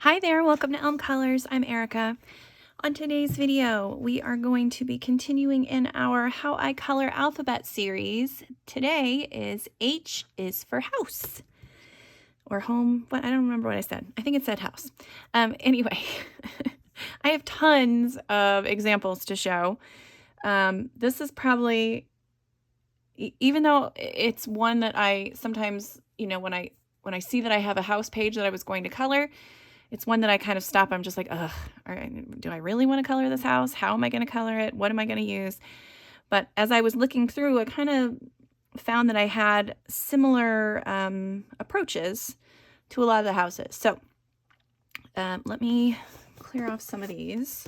Hi there, welcome to Elm Colors. I'm Erica. On today's video, we are going to be continuing in our How I Color Alphabet series. Today is H is for house or home. But I don't remember what I said. I think it said house. Anyway, I have tons of examples to show. This is probably, even though it's one that I sometimes, when I see that I have a house page that I was going to color, it's one that I kind of stop. I'm just like, ugh, do I really want to color this house? How am I going to color it? What am I going to use? But as I was looking through, I kind of found that I had similar approaches to a lot of the houses. So let me clear off some of these.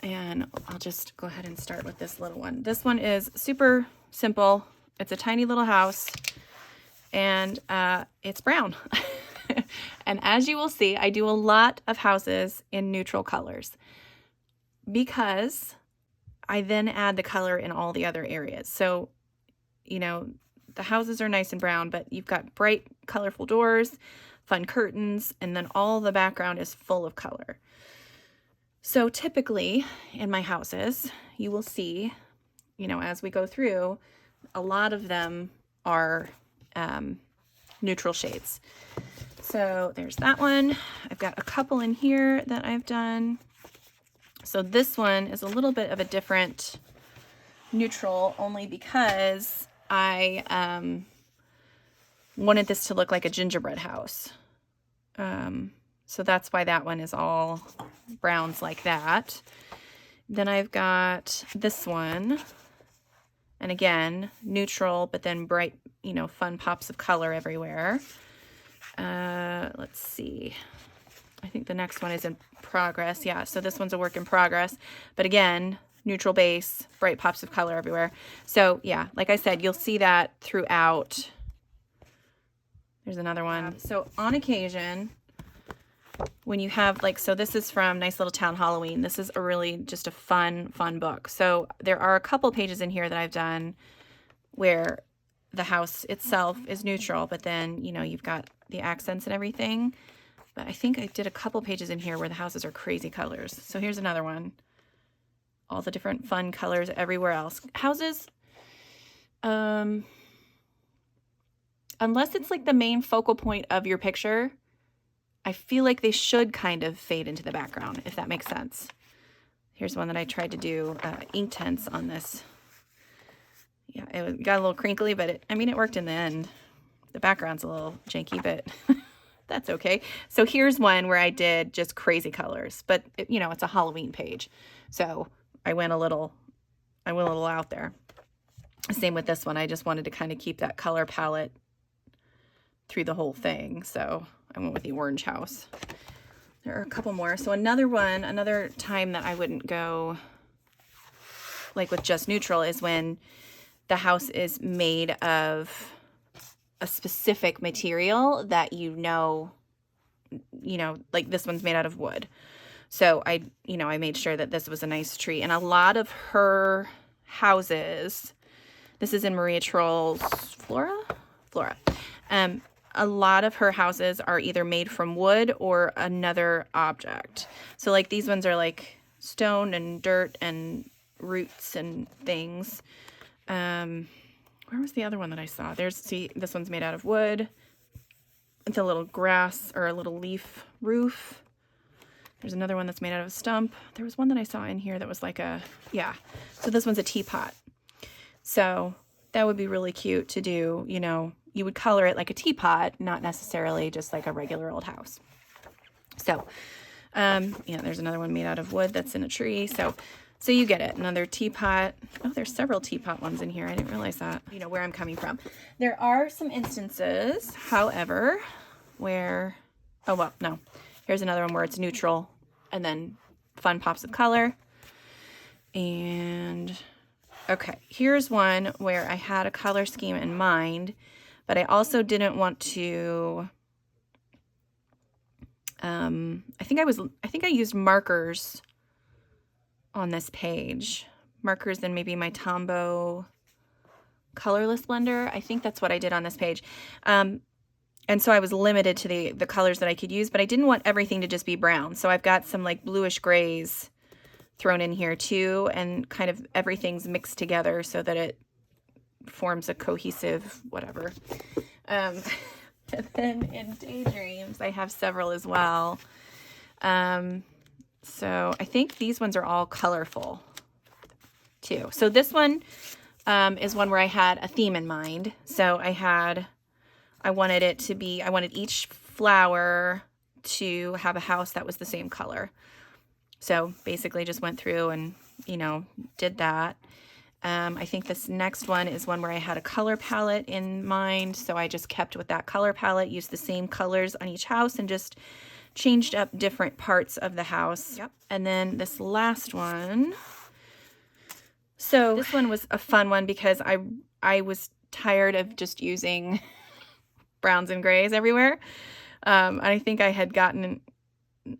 And I'll just go ahead and start with this little one. This one is super simple. It's a tiny little house. And it's brown. And as you will see, I do a lot of houses in neutral colors because I then add the color in all the other areas. So, the houses are nice and brown, but you've got bright, colorful doors, fun curtains, and then all the background is full of color. So typically in my houses, you will see, as we go through, a lot of them are neutral shades. So there's that one. I've got a couple in here that I've done. So this one is a little bit of a different neutral only because I wanted this to look like a gingerbread house. So that's why that one is all browns like that. Then I've got this one. And again, neutral, but then bright, fun pops of color everywhere. Let's see. I think the next one is in progress. Yeah, so this one's a work in progress. But again, neutral base, bright pops of color everywhere. So yeah, like I said, you'll see that throughout. There's another one. So on occasion, when you have so this is from Nice Little Town Halloween. This is a really just a fun book. So there are a couple pages in here that I've done where the house itself is neutral, but then, you've got the accents and everything. But I think I did a couple pages in here where the houses are crazy colors. So here's another one. All the different fun colors everywhere else. Houses, unless it's like the main focal point of your picture, I feel like they should kind of fade into the background, if that makes sense. Here's one that I tried to do Inktense on this. Yeah, it got a little crinkly, but it worked in the end. The background's a little janky, but that's okay. So here's one where I did just crazy colors, but it's a Halloween page. So I went a little out there. Same with this one. I just wanted to kind of keep that color palette through the whole thing. So I went with the orange house. There are a couple more. So another time that I wouldn't go like with just neutral is when the house is made of a specific material that like this one's made out of wood. So I made sure that this was a nice tree. And a lot of her houses, this is in Maria Troll's Flora. A lot of her houses are either made from wood or another object. So like these ones are like stone and dirt and roots and things. Where was the other one that I saw? This one's made out of wood. It's a little grass or a little leaf roof. There's another one that's made out of a stump. There was one that I saw in here that was like so this one's a teapot. So that would be really cute to do, you would color it like a teapot, not necessarily just like a regular old house. So, there's another one made out of wood that's in a tree. So you get it. Another teapot. Oh, there's several teapot ones in here. I didn't realize that. Where I'm coming from. There are some instances, however, where, no. Here's another one where it's neutral and then fun pops of color. And, okay, here's one where I had a color scheme in mind, but I also didn't want to, I think I used markers on this page. Markers and maybe my Tombow colorless blender. I think that's what I did on this page. And so I was limited to the colors that I could use, but I didn't want everything to just be brown. So I've got some like bluish grays thrown in here too, and kind of everything's mixed together so that it forms a cohesive whatever. And then in Daydreams, I have several as well. So I think these ones are all colorful too. So this one is one where I had a theme in mind. So I wanted it to be, I wanted each flower to have a house that was the same color. So basically just went through and, you know, did that. I think this next one is one where I had a color palette in mind. So I just kept with that color palette, used the same colors on each house and just changed up different parts of the house. Yep. And then this last one. So this one was a fun one because I was tired of just using browns and grays everywhere. I think I had gotten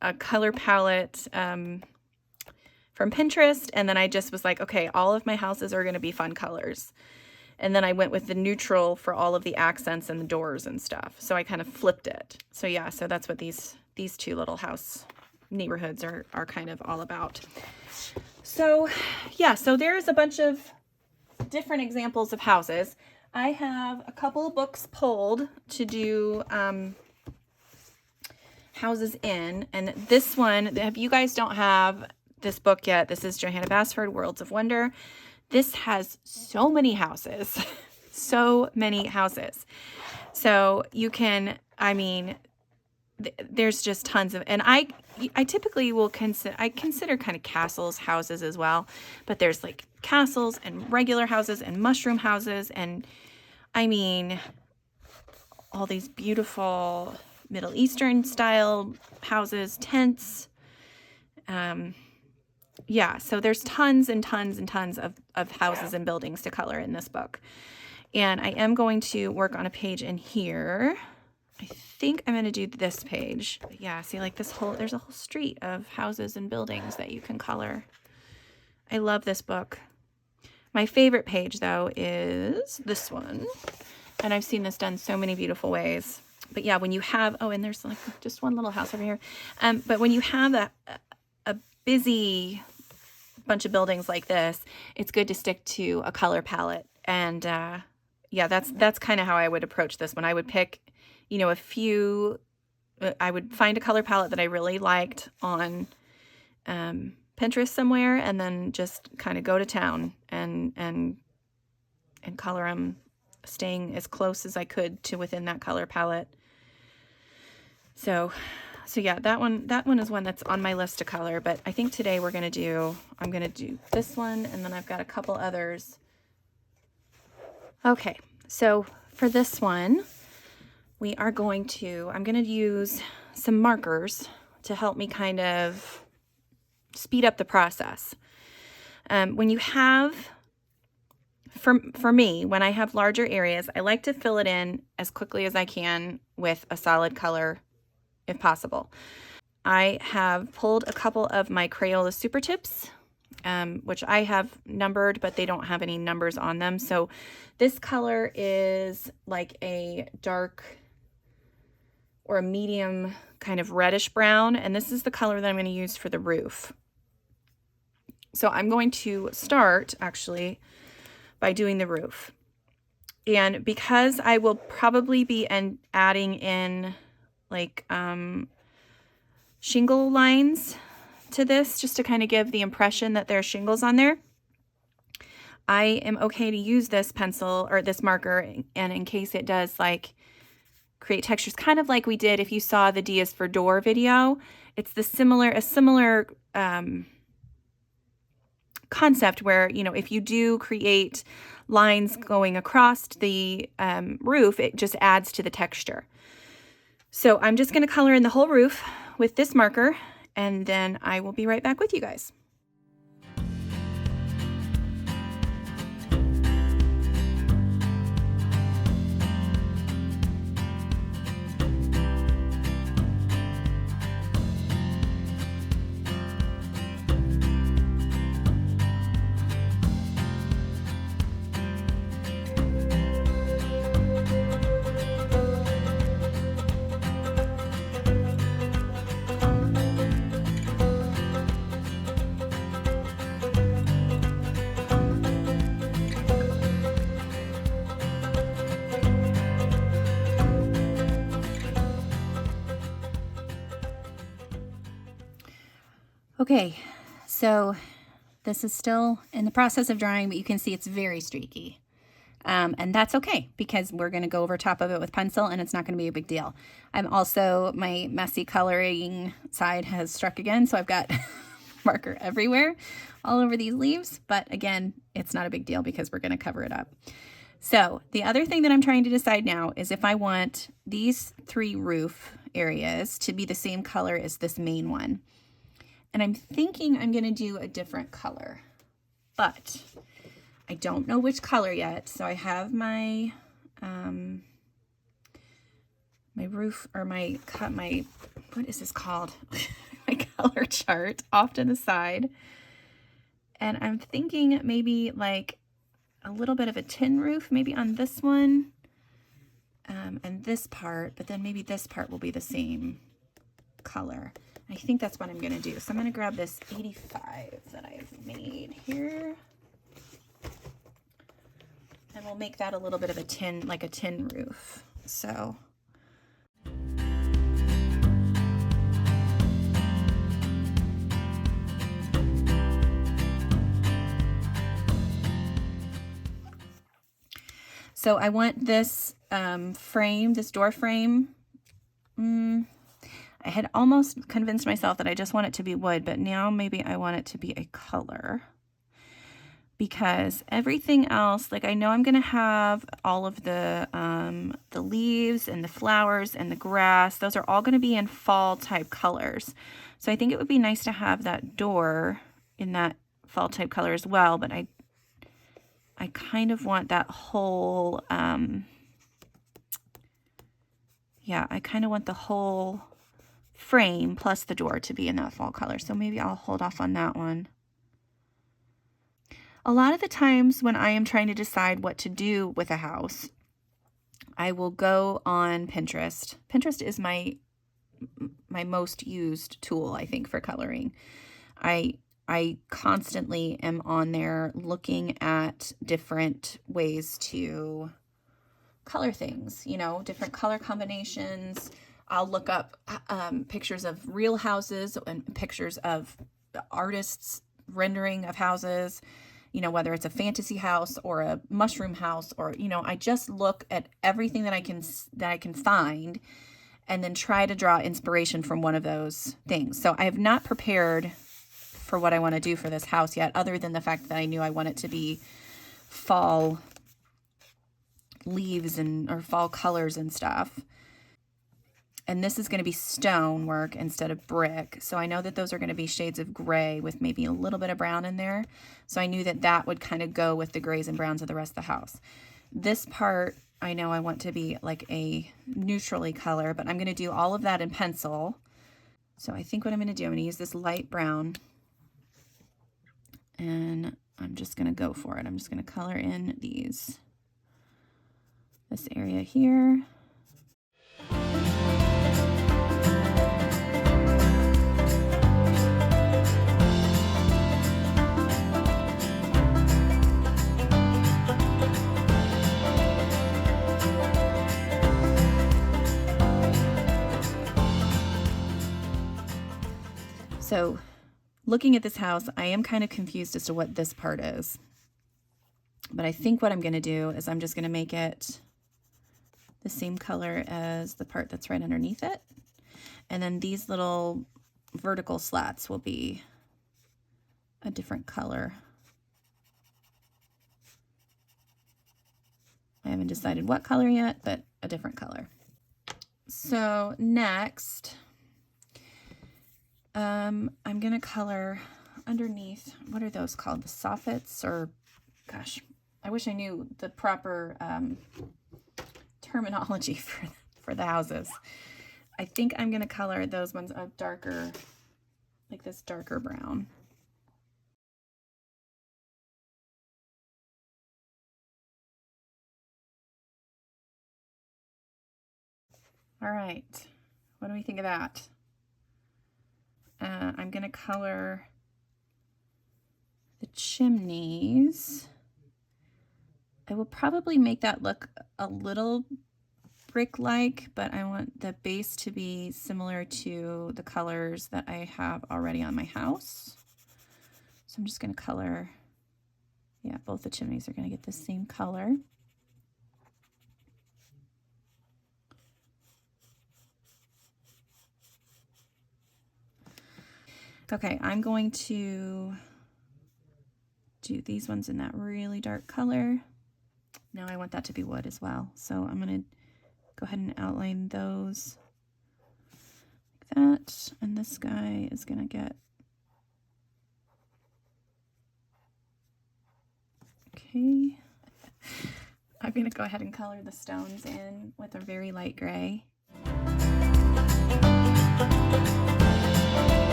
a color palette from Pinterest, and then I just was like, okay, all of my houses are going to be fun colors. And then I went with the neutral for all of the accents and the doors and stuff. So I kind of flipped it. So yeah, so that's what these two little house neighborhoods are kind of all about. So yeah, so there's a bunch of different examples of houses. I have a couple of books pulled to do houses in, and this one, if you guys don't have this book yet, this is Johanna Basford, Worlds of Wonder. This has so many houses, so many houses. So you can, I mean, there's just tons of, and I typically will consider kind of castles houses as well, but there's like castles and regular houses and mushroom houses, and I mean, all these beautiful Middle Eastern style houses, tents. Yeah, so there's tons and tons and tons of houses and buildings to color in this book. And I am going to work on a page in here. I think I'm going to do this page. But yeah, see, like there's a whole street of houses and buildings that you can color. I love this book. My favorite page, though, is this one. And I've seen this done so many beautiful ways. But yeah, when you have, oh, and there's like just one little house over here. But when you have a busy bunch of buildings like this, it's good to stick to a color palette. And yeah, that's kind of how I would approach this one. I would pick, you know, I would find a color palette that I really liked on Pinterest somewhere, and then just kind of go to town and color them, staying as close as I could to within that color palette. So yeah, that one is one that's on my list to color, but I think today I'm going to do this one, and then I've got a couple others. Okay, so for this one, I'm going to use some markers to help me kind of speed up the process. When you have, for me, when I have larger areas, I like to fill it in as quickly as I can with a solid color if possible. I have pulled a couple of my Crayola Super Tips, which I have numbered, but they don't have any numbers on them. So this color is like a dark or a medium kind of reddish brown, and this is the color that I'm going to use for the roof. So I'm going to start actually by doing the roof. And because I will probably be adding in like shingle lines to this, just to kind of give the impression that there are shingles on there, I am okay to use this pencil or this marker, and in case it does like create textures, kind of like we did if you saw the D is for door video. It's a similar concept where, you know, if you do create lines going across the roof, it just adds to the texture. So I'm just going to color in the whole roof with this marker, and then I will be right back with you guys. Okay, so this is still in the process of drying, but you can see it's very streaky. And that's okay because we're going to go over top of it with pencil and it's not going to be a big deal. I'm also, my messy coloring side has struck again, so I've got marker everywhere, all over these leaves. But again, it's not a big deal because we're going to cover it up. So the other thing that I'm trying to decide now is if I want these 3 roof areas to be the same color as this main one. And I'm thinking I'm going to do a different color, but I don't know which color yet. So I have my my roof, or my what is this called? My color chart off to the side. And I'm thinking maybe like a little bit of a tin roof, maybe on this one, and this part, but then maybe this part will be the same color. I think that's what I'm going to do. So I'm going to grab this 85 that I've made here. And we'll make that a little bit of a tin, like a tin roof. So I want this frame, this door frame. I had almost convinced myself that I just want it to be wood, but now maybe I want it to be a color. Because everything else, like I know I'm going to have all of the leaves and the flowers and the grass. Those are all going to be in fall type colors. So I think it would be nice to have that door in that fall type color as well. But I kind of want that whole, yeah, I kind of want the whole frame plus the door to be in that fall color. So maybe I'll hold off on that one. A lot of the times when I am trying to decide what to do with a house, I will go on Pinterest. Pinterest is my most used tool, I think, for coloring. I constantly am on there looking at different ways to color things, you know, different color combinations. I'll look up pictures of real houses and pictures of artists' rendering of houses, you know, whether it's a fantasy house or a mushroom house, or, you know, I just look at everything that I can find and then try to draw inspiration from one of those things. So I have not prepared for what I want to do for this house yet, other than the fact that I knew I want it to be fall leaves or fall colors and stuff. And this is going to be stonework instead of brick. So I know that those are going to be shades of gray with maybe a little bit of brown in there. So I knew that that would kind of go with the grays and browns of the rest of the house. This part, I know I want to be like a neutrally color, but I'm going to do all of that in pencil. So I think what I'm going to do, I'm going to use this light brown. And I'm just going to go for it. I'm just going to color in this area here. So looking at this house, I am kind of confused as to what this part is. But I think what I'm going to do is I'm just going to make it the same color as the part that's right underneath it. And then these little vertical slats will be a different color. I haven't decided what color yet, but a different color. So next, I'm going to color underneath, what are those called? The soffits, or gosh, I wish I knew the proper terminology for the houses. I think I'm going to color those ones a darker, like this darker brown. All right, what do we think of that? I'm going to color the chimneys. I will probably make that look a little brick-like, but I want the base to be similar to the colors that I have already on my house. So I'm just going to color, yeah, both the chimneys are going to get the same color. Okay, I'm going to do these ones in that really dark color. Now I want that to be wood as well. So I'm going to go ahead and outline those like that. And this guy is going to get, okay. I'm going to go ahead and color the stones in with a very light gray.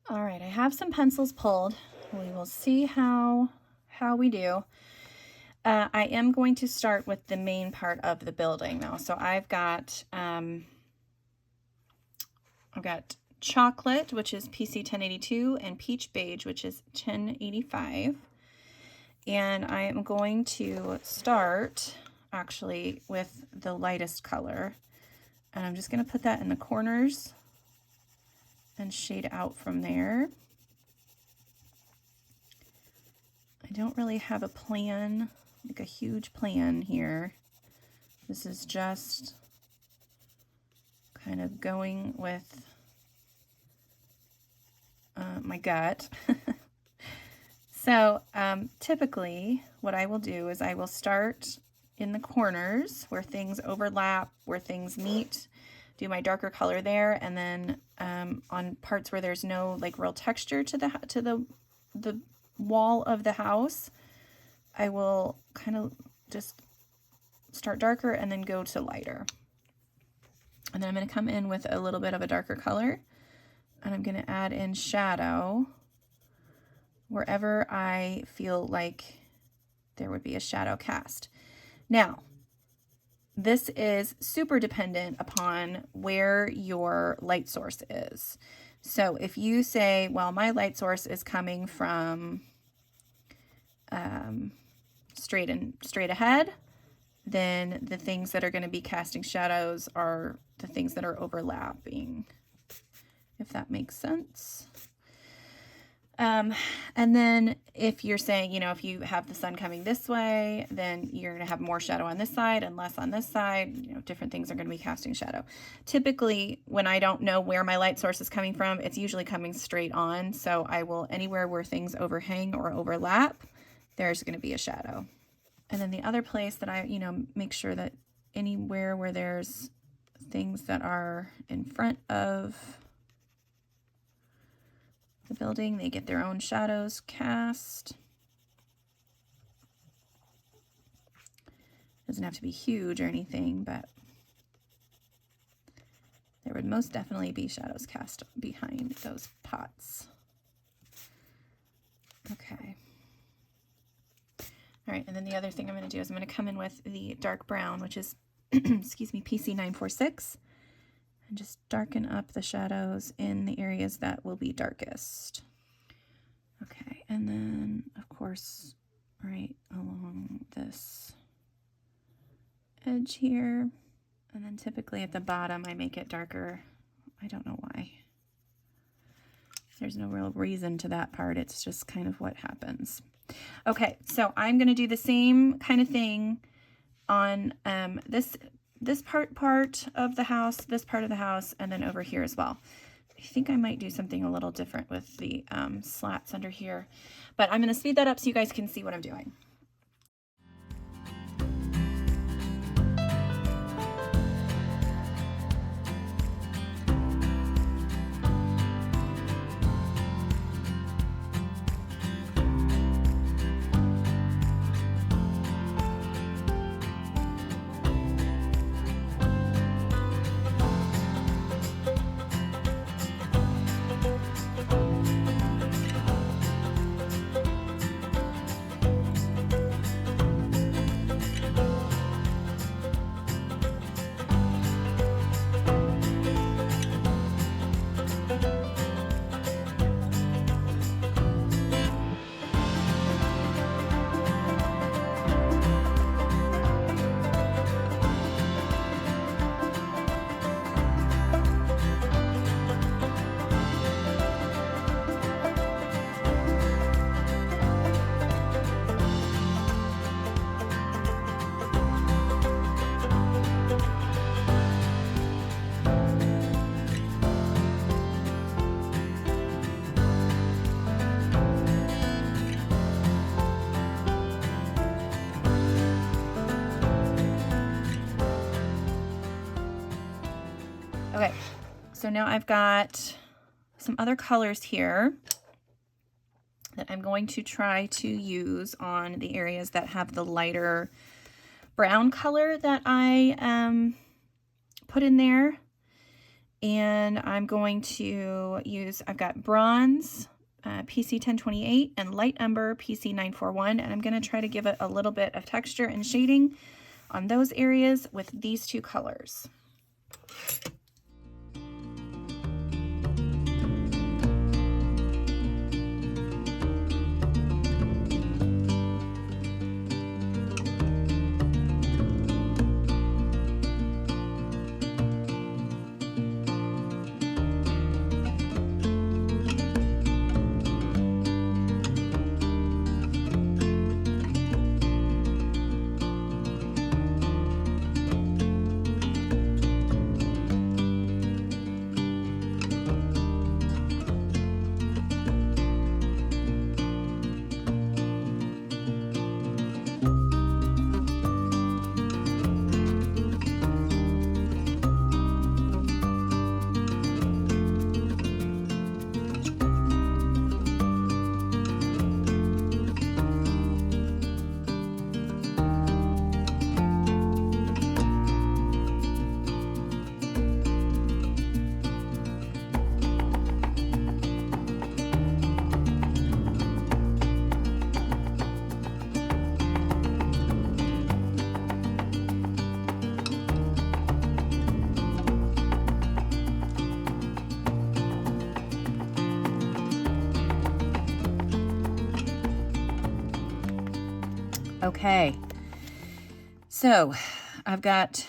All right, I have some pencils pulled. We will see how we do. I am going to start with the main part of the building now. So I've got chocolate, which is PC1082, and peach beige, which is 1085. And I am going to start actually with the lightest color. And I'm just going to put that in the corners and shade out from there. I don't really have a plan, like a huge plan here. This is just kind of going with my gut. So typically what I will do is I will start in the corners where things overlap, where things meet, do my darker color there, and then on parts where there's no like real texture to the wall of the house, I will kind of just start darker and then go to lighter. And then I'm going to come in with a little bit of a darker color, and I'm going to add in shadow wherever I feel like there would be a shadow cast. Now, this is super dependent upon where your light source is. So if you say, well, my light source is coming from straight ahead, then the things that are going to be casting shadows are the things that are overlapping, if that makes sense. And then if you're saying, you know, if you have the sun coming this way, then you're going to have more shadow on this side and less on this side. You know, different things are going to be casting shadow. Typically, when I don't know where my light source is coming from, it's usually coming straight on. So I will, anywhere where things overhang or overlap, there's going to be a shadow. And then the other place that I, you know, make sure that anywhere where there's things that are in front of the building, they get their own shadows cast. Doesn't have to be huge or anything, but there would most definitely be shadows cast behind those pots. Okay. All right, and then the other thing I'm going to do is I'm going to come in with the dark brown, which is, excuse me, PC946. And just darken up the shadows in the areas that will be darkest. Okay, and then, of course, right along this edge here. And then typically at the bottom, I make it darker. I don't know why. There's no real reason to that part. It's just kind of what happens. Okay, so I'm going to do the same kind of thing on this part of the house, this part of the house, and then over here as well. I think I might do something a little different with the slats under here, but I'm going to speed that up so you guys can see what I'm doing. Okay, so now I've got some other colors here that I'm going to try to use on the areas that have the lighter brown color that I put in there. And I'm going to use, I've got bronze PC1028 and light umber PC941, and I'm going to try to give it a little bit of texture and shading on those areas with these two colors. Okay, so I've got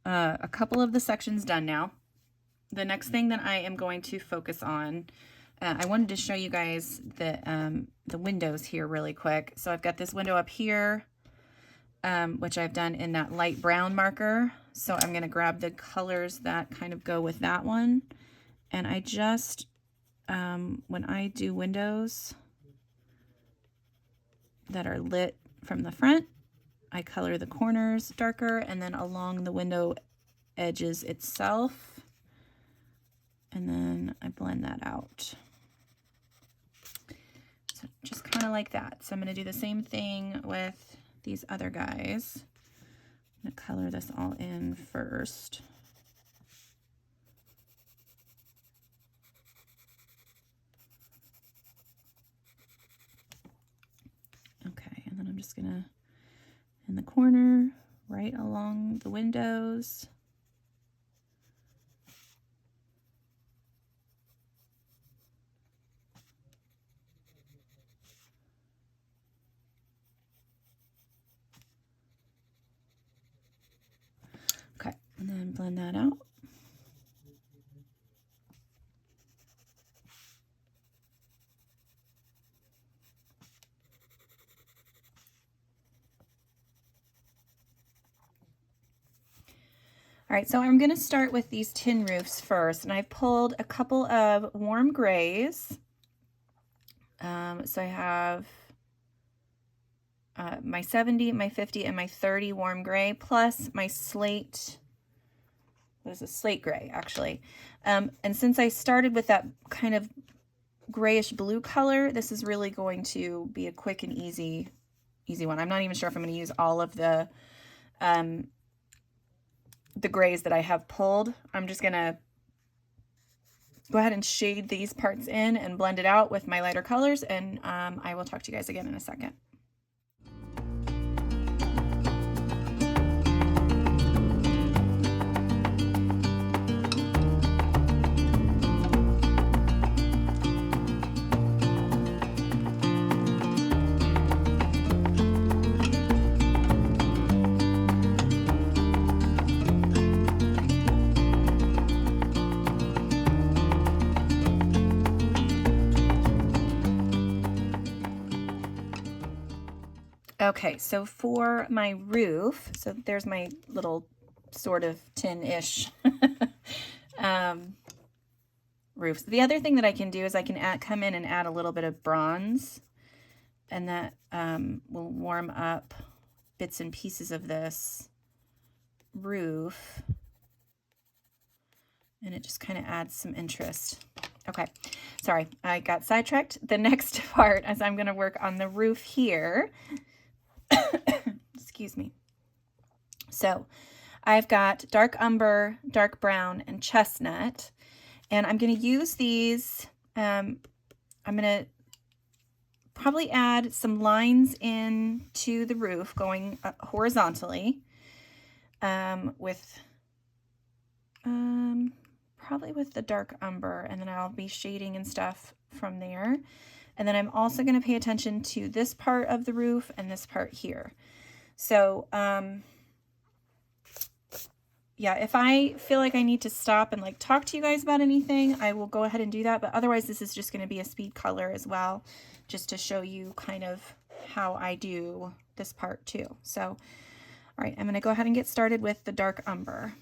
a couple of the sections done now. The next thing that I am going to focus on, I wanted to show you guys the windows here really quick. So I've got this window up here, which I've done in that light brown marker. So I'm going to grab the colors that kind of go with that one. And I just, when I do windows that are lit from the front, I color the corners darker, and then along the window edges itself, and then I blend that out. So just kind of like that. So I'm going to do the same thing with these other guys. I'm going to color this all in first. Okay, and then I'm just going to, in the corner, right along the windows. Okay, and then blend that out. All right, so I'm going to start with these tin roofs first, and I've pulled a couple of warm grays. So I have my 70, my 50, and my 30 warm gray, plus my slate. There's a slate gray, actually. And since I started with that kind of grayish blue color, this is really going to be a quick and easy one. I'm not even sure if I'm going to use all of the grays that I have pulled. I'm just going to go ahead and shade these parts in and blend it out with my lighter colors, and I will talk to you guys again in a second. Okay, so for my roof, so there's my little sort of tin-ish roofs. The other thing that I can do is I can come in and add a little bit of bronze, and that will warm up bits and pieces of this roof. and it just kind of adds some interest. Okay, sorry, I got sidetracked. The next part is I'm going to work on the roof here. Excuse me. So I've got dark umber, dark brown, and chestnut, and I'm going to use these. I'm going to probably add some lines in to the roof going horizontally with probably with the dark umber, and then I'll be shading and stuff from there. And then I'm also going to pay attention to this part of the roof and this part here. So yeah, if I feel like I need to stop and like talk to you guys about anything, I will go ahead and do that. But otherwise, this is just going to be a speed color as well, just to show you kind of how I do this part too. So, all right, I'm going to go ahead and get started with the dark umber.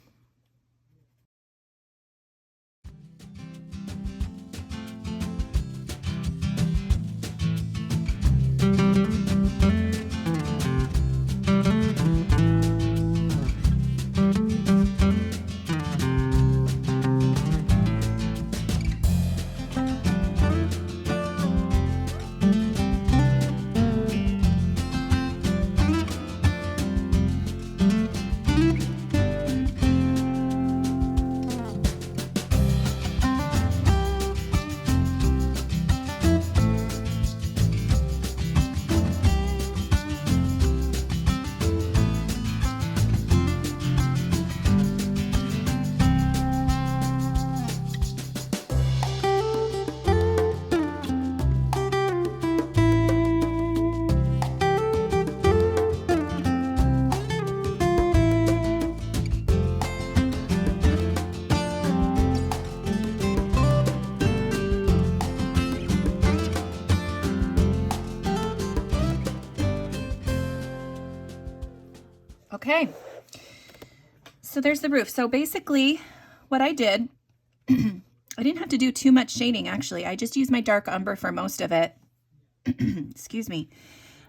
Okay, so there's the roof. So basically what I did, I didn't have to do too much shading actually. I just used my dark umber for most of it. Excuse me.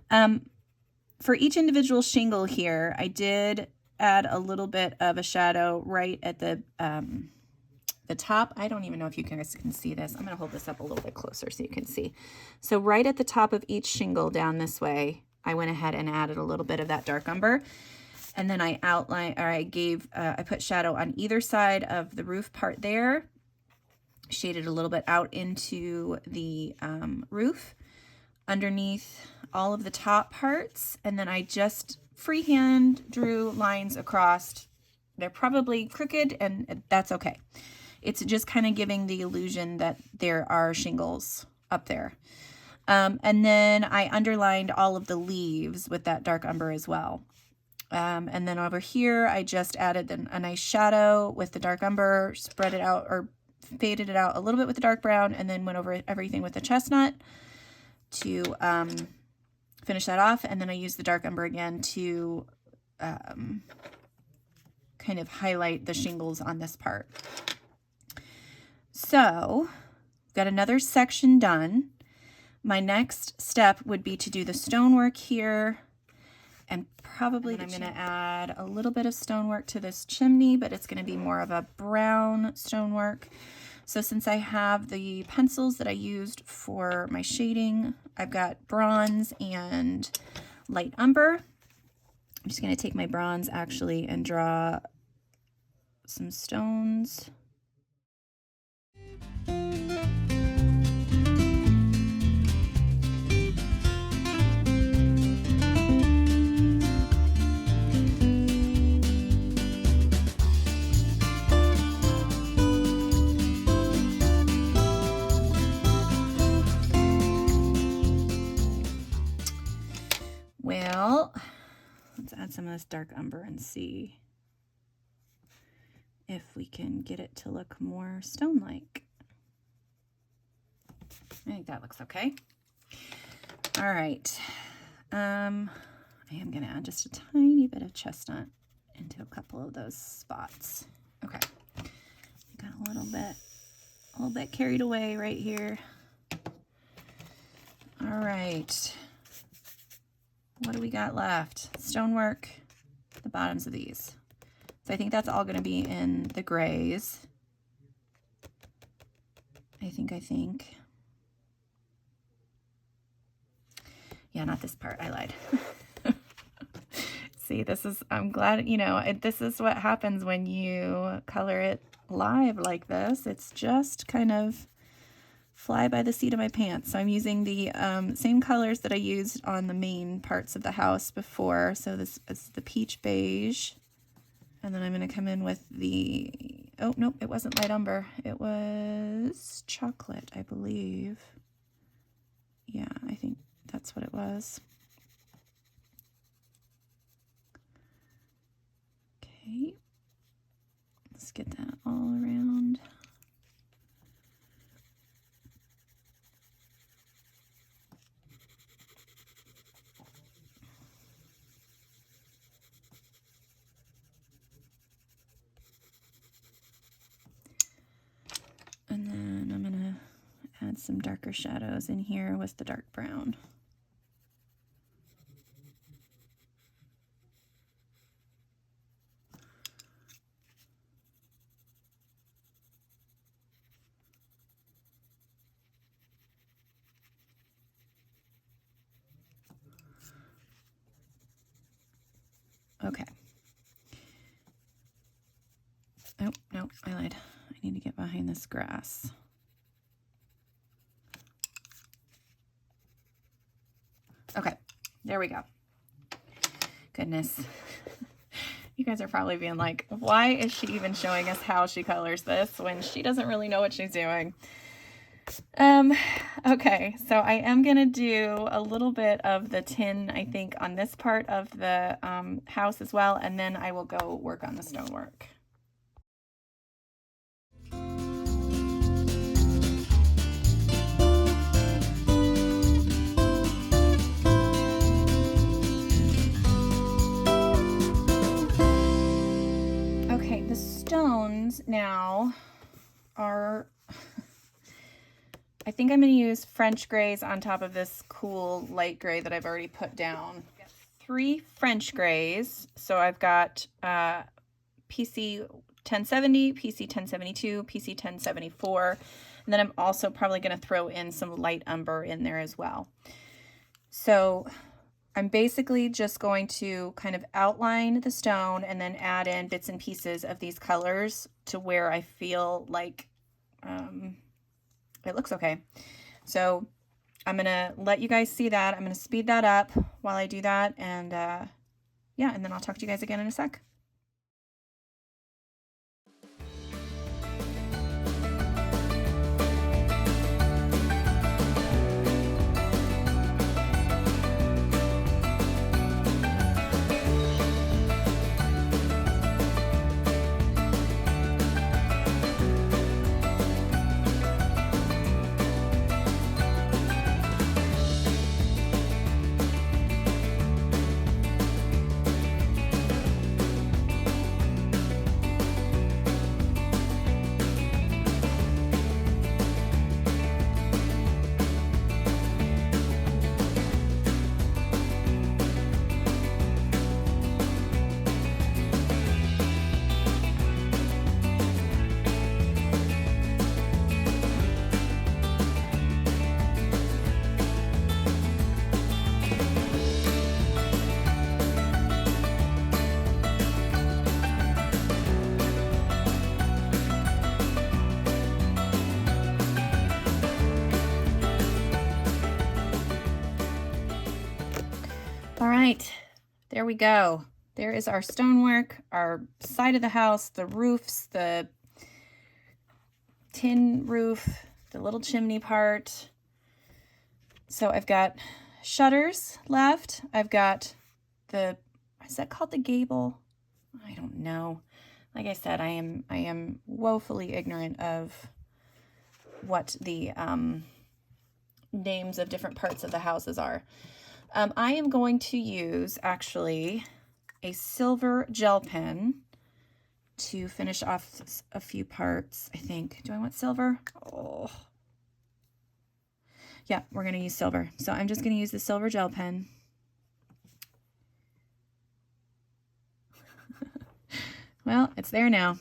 For each individual shingle here, I did add a little bit of a shadow right at the top. I don't even know if you guys can see this. I'm going to hold this up a little bit closer so you can see. So right at the top of each shingle down this way, I went ahead and added a little bit of that dark umber. And then I outlined, or I put shadow on either side of the roof part there, shaded a little bit out into the roof, underneath all of the top parts, and then I just freehand drew lines across. They're probably crooked, and that's okay. It's just kind of giving the illusion that there are shingles up there. And then I underlined all of the leaves with that dark umber as well. And then over here, I just added a nice shadow with the dark umber, spread it out or faded it out a little bit with the dark brown, and then went over everything with the chestnut to finish that off. And then I used the dark umber again to kind of highlight the shingles on this part. So, got another section done. My next step would be to do the stonework here, and probably I'm going to add a little bit of stonework to this chimney, but it's going to be more of a brown stonework. So since I have the pencils that I used for my shading, I've got bronze and light umber. I'm just going to take my bronze actually and draw some stones. Well, let's add some of this dark umber and see if we can get it to look more stone-like. I think that looks okay. All right. I am going to add just a tiny bit of chestnut into a couple of those spots. Okay. Got a little bit carried away right here. All right. What do we got left? Stonework, the bottoms of these. So I think that's all going to be in the grays. I think. Yeah, not this part. I lied. See, this is, I'm glad, you know, this is what happens when you color it live like this. It's just kind of fly by the seat of my pants. So I'm using the same colors that I used on the main parts of the house before. So this is the peach beige. And then I'm going to come in with the, oh, nope, it wasn't light umber. It was chocolate, I believe. Yeah, I think that's what it was. Okay, let's get that all around. And then I'm gonna add some darker shadows in here with the dark brown. Okay. Oh, no, I lied. I need to get behind this grass. Okay, there we go. Goodness. You guys are probably being like, why is she even showing us how she colors this when she doesn't really know what she's doing? Okay, so I am gonna do a little bit of the tin, I think, on this part of the house as well, and then I will go work on the stonework. Okay, the stones now are, I think I'm going to use French grays on top of this cool light gray that I've already put down. 3 French grays. So I've got PC1070, PC1072, PC1074. And then I'm also probably going to throw in some light umber in there as well. So I'm basically just going to kind of outline the stone and then add in bits and pieces of these colors to where I feel like it looks okay. So I'm going to let you guys see that. I'm going to speed that up while I do that. And yeah, and then I'll talk to you guys again in a sec. All right, there we go. There is our stonework, our side of the house, the roofs, the tin roof, the little chimney part. So I've got shutters left. I've got the, is that called the gable? I don't know. Like I said, I am woefully ignorant of what the names of different parts of the houses are. I am going to use actually a silver gel pen to finish off a few parts, I think. Do I want silver? Oh. Yeah, we're going to use silver. So I'm just going to use the silver gel pen. Well, it's there now.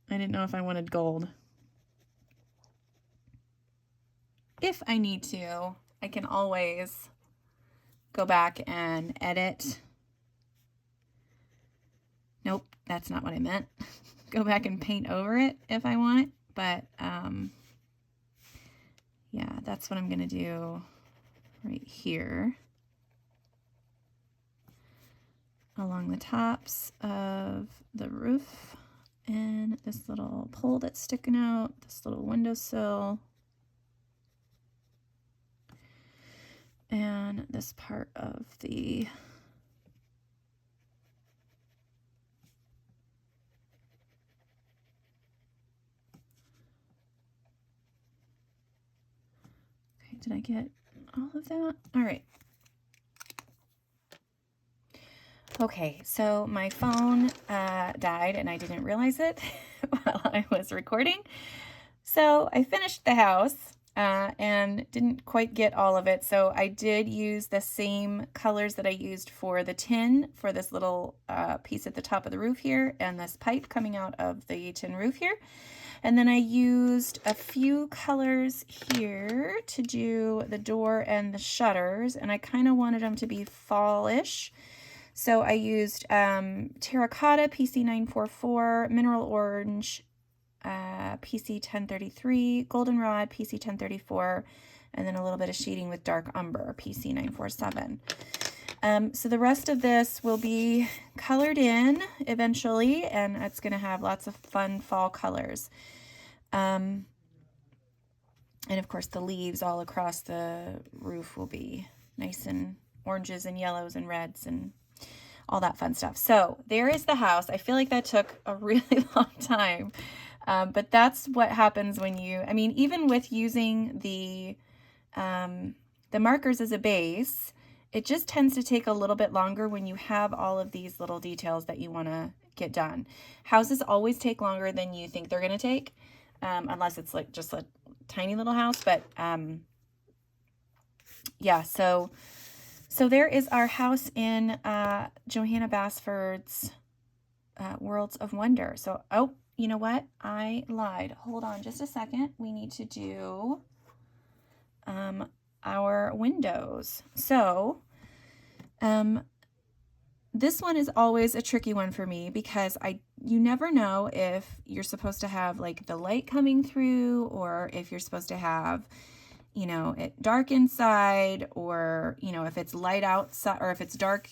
I didn't know if I wanted gold. if I need to, I can always go back and edit. Nope, that's not what I meant. Go back and paint over it if I want, but yeah, that's what I'm gonna do right here along the tops of the roof, and this little pole that's sticking out, this little windowsill, and this part of the okay, did I get all of that? All right. Okay, so my phone died and I didn't realize it while I was recording. So I finished the house and didn't quite get all of it. So I did use the same colors that I used for the tin for this little piece at the top of the roof here and this pipe coming out of the tin roof here. And then I used a few colors here to do the door and the shutters, and I kind of wanted them to be fall-ish. So I used Terracotta PC944, Mineral Orange PC1033, Goldenrod PC1034, and then a little bit of shading with Dark Umber PC947. So the rest of this will be colored in eventually, and it's going to have lots of fun fall colors. And of course the leaves all across the roof will be nice and oranges and yellows and reds and all that fun stuff. So there is the house. I feel like that took a really long time. But that's what happens when you, I mean, even with using the markers as a base, it just tends to take a little bit longer when you have all of these little details that you want to get done. Houses always take longer than you think they're going to take, unless it's like just a tiny little house. But yeah, so there is our house in Johanna Basford's Worlds of Wonder. So, oh, you know what? I lied. Hold on just a second. We need to do our windows. So, this one is always a tricky one for me because you never know if you're supposed to have like the light coming through, or if you're supposed to have, you know, it dark inside, or, you know, if it's light outside, or if it's dark,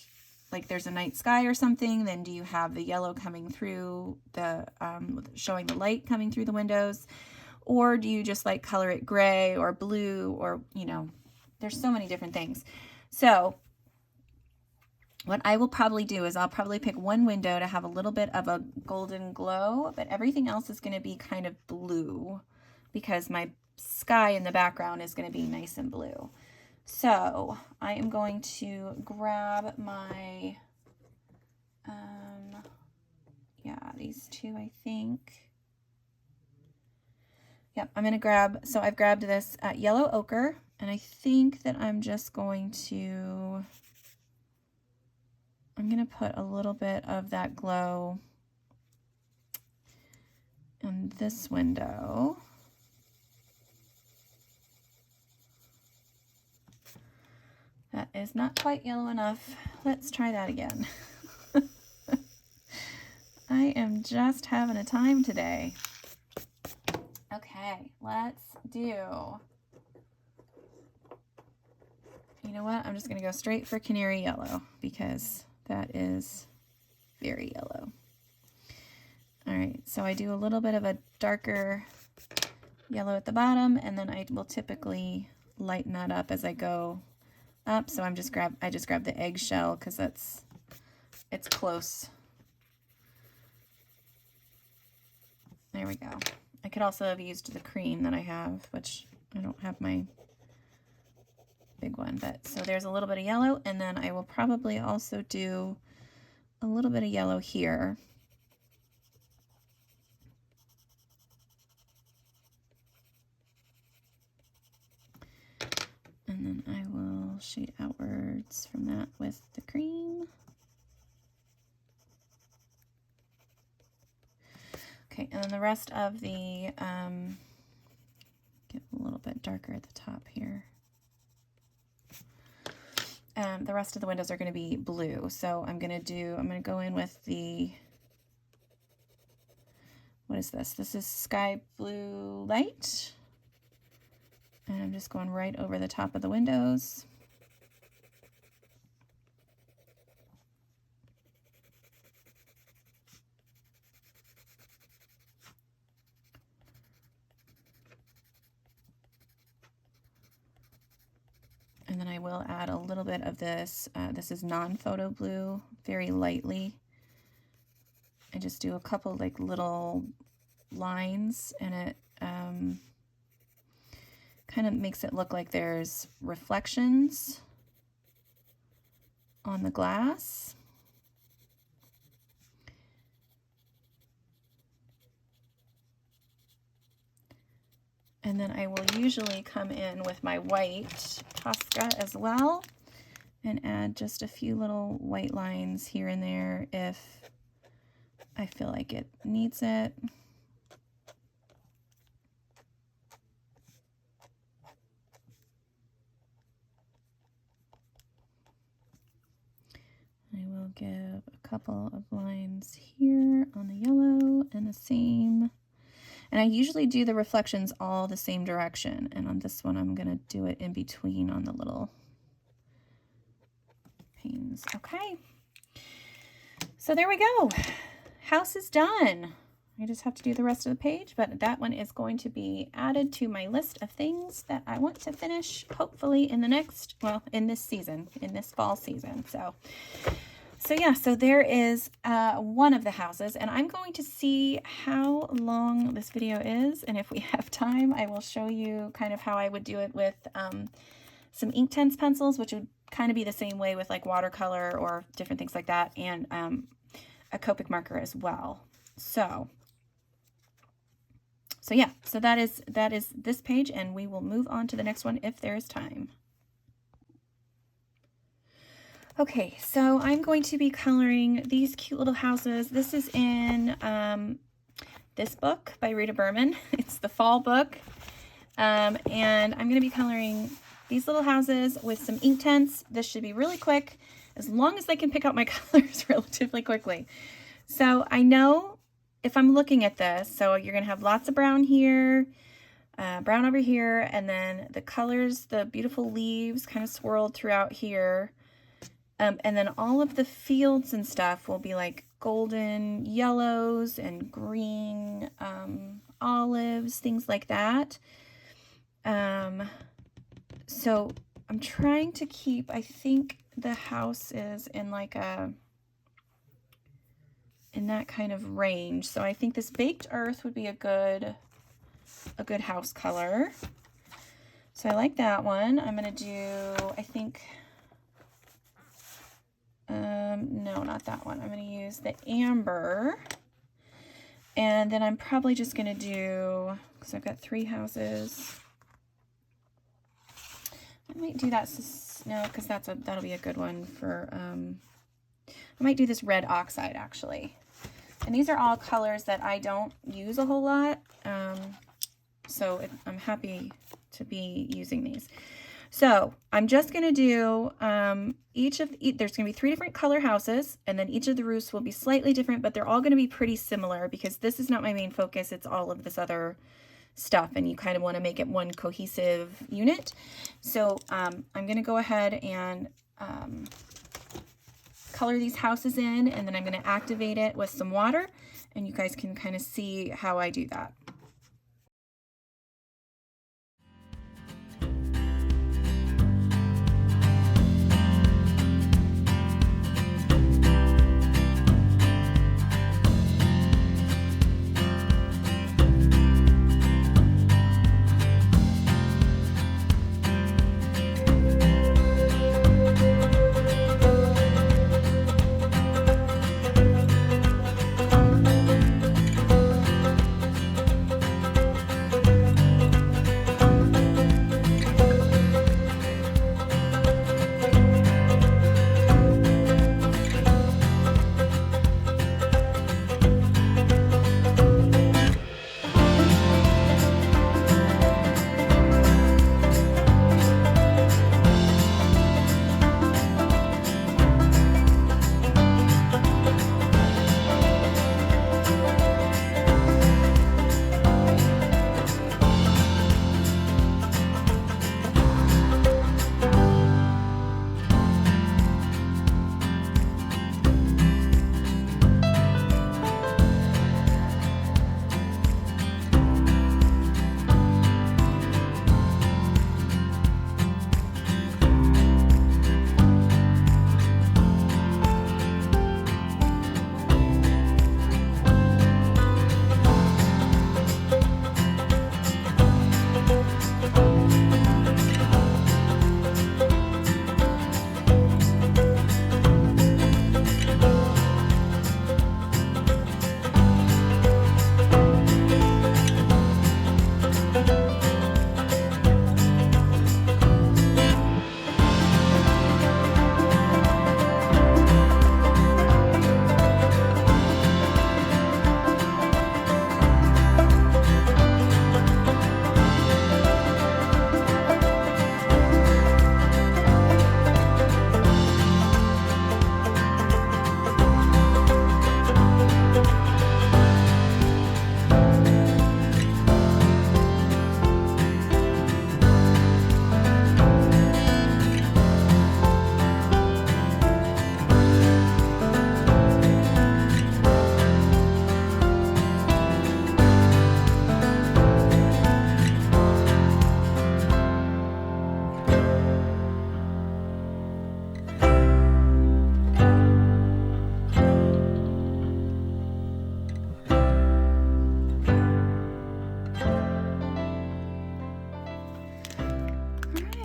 like there's a night sky or something, then do you have the yellow coming through the, showing the light coming through the windows, or do you just like color it gray or blue, or, you know, there's so many different things. So what I will probably do is I'll probably pick one window to have a little bit of a golden glow, but everything else is going to be kind of blue because my sky in the background is going to be nice and blue. So I am going to grab my, yeah, these two, I think. Yep, I'm going to grab, so I've grabbed this yellow ochre, and I think that I'm just going to, I'm going to put a little bit of that glow in this window. That is not quite yellow enough. Let's try that again. I am just having a time today. Okay, let's do, you know what? I'm just going to go straight for canary yellow because that is very yellow. All right, so I do a little bit of a darker yellow at the bottom, and then I will typically lighten that up as I go up. So I just grab the eggshell because it's close. There we go. I could also have used the cream that I have, which I don't have my big one, but so there's a little bit of yellow, and then I will probably also do a little bit of yellow here. And then I will shade outwards from that with the cream. Okay, and then the rest of the, get a little bit darker at the top here. The rest of the windows are going to be blue. So I'm going to go in with the, what is this? This is Sky Blue Light. And I'm just going right over the top of the windows. And then I will add a little bit of this. This is non-photo blue, very lightly. I just do a couple like little lines, and it kind of makes it look like there's reflections on the glass. And then I will usually come in with my white Posca as well and add just a few little white lines here and there if I feel like it needs it. I will give a couple of lines here on the yellow and the same. And I usually do the reflections all the same direction. And on this one, I'm going to do it in between on the little panes. Okay. So there we go. House is done. I just have to do the rest of the page, but that one is going to be added to my list of things that I want to finish, hopefully in the next, well, in this season, in this fall season. So yeah, so there is one of the houses, and I'm going to see how long this video is, and if we have time, I will show you kind of how I would do it with some Inktense pencils, which would kind of be the same way with like watercolor or different things like that, and a Copic marker as well. So yeah, so that is this page, and we will move on to the next one if there is time. Okay, so I'm going to be coloring these cute little houses. This is in this book by Rita Berman. It's the fall book. And I'm going to be coloring these little houses with some Inktense. This should be really quick, as long as I can pick out my colors relatively quickly. So I know if I'm looking at this, so you're going to have lots of brown here, brown over here, and then the colors, the beautiful leaves kind of swirled throughout here. And then all of the fields and stuff will be like golden yellows and green olives, things like that. So I'm trying to keep, I think the house is in like in that kind of range. So I think this baked earth would be a good house color. So I like that one. I'm going to do, I think, no, not that one. I'm going to use the amber. And then I'm probably just going to do, because I've got 3 houses. I might do that, no, because that'll be a good one for, I might do this red oxide actually. And these are all colors that I don't use a whole lot. So I'm happy to be using these. So I'm just going to do there's going to be 3 different color houses, and then each of the roofs will be slightly different, but they're all going to be pretty similar because this is not my main focus. It's all of this other stuff, and you kind of want to make it one cohesive unit. So I'm going to go ahead and color these houses in, and then I'm going to activate it with some water, and you guys can kind of see how I do that.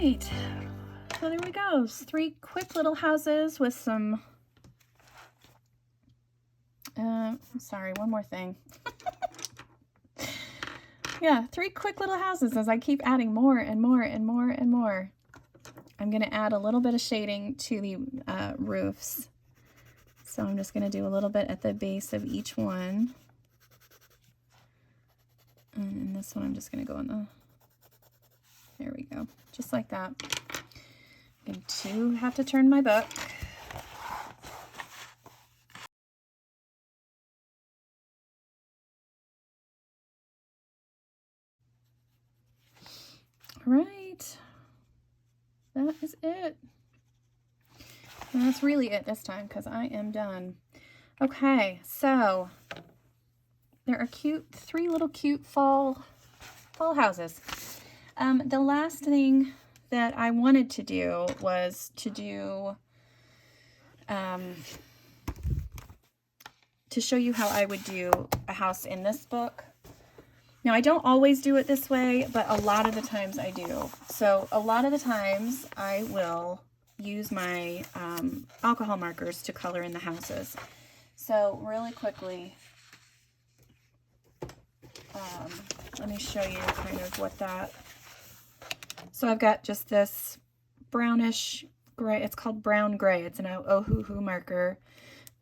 right, so there we go. 3 quick little houses with some, I'm sorry, one more thing. Yeah, 3 quick little houses as I keep adding more and more and more and more. I'm going to add a little bit of shading to the roofs. So I'm just going to do a little bit at the base of each one. And this one I'm just going to go in the, there we go, just like that. I'm going to have to turn my book. All right, that is it. And that's really it this time because I am done. Okay, so there are 3 little cute fall houses. The last thing that I wanted to do was to do, to show you how I would do a house in this book. Now, I don't always do it this way, but a lot of the times I do. So a lot of the times I will use my alcohol markers to color in the houses. So really quickly, let me show you kind of what that, so I've got just this brownish gray, it's called brown gray, it's an Ohuhu marker,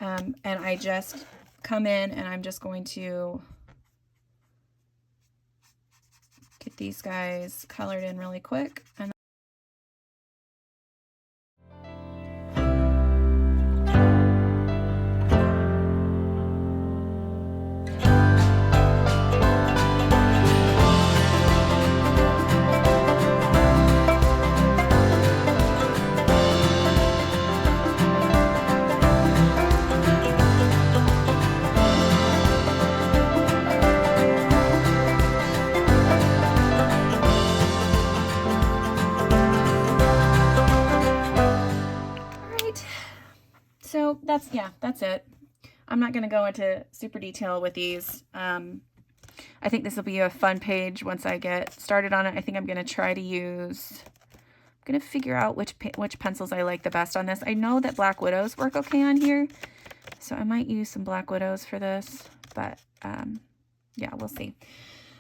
and I just come in and I'm just going to get these guys colored in really quick. And so that's it. I'm not going to go into super detail with these. I think this will be a fun page once I get started on it. I think I'm going to try to use, I'm going to figure out which pencils I like the best on this. I know that Black Widows work okay on here, so I might use some Black Widows for this, but yeah, we'll see.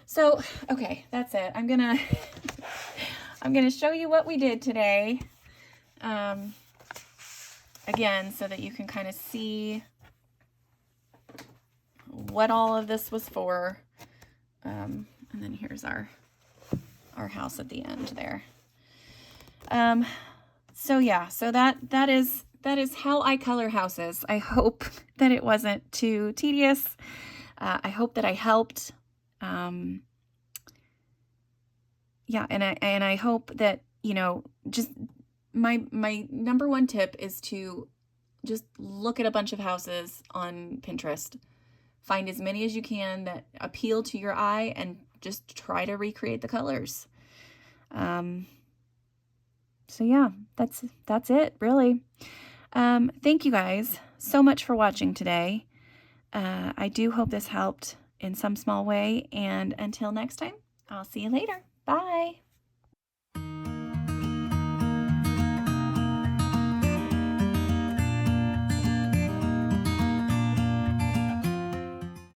So, okay, that's it. I'm going to show you what we did today. Again, so that you can kind of see what all of this was for. And then here's our house at the end there. So yeah, so that is how I color houses. I hope that it wasn't too tedious. I hope that I helped. Yeah, and I hope that, you know, just my number one tip is to just look at a bunch of houses on Pinterest. Find as many as you can that appeal to your eye and just try to recreate the colors. So yeah, that's it, really. Thank you guys so much for watching today. I do hope this helped in some small way, and until next time, I'll see you later. Bye.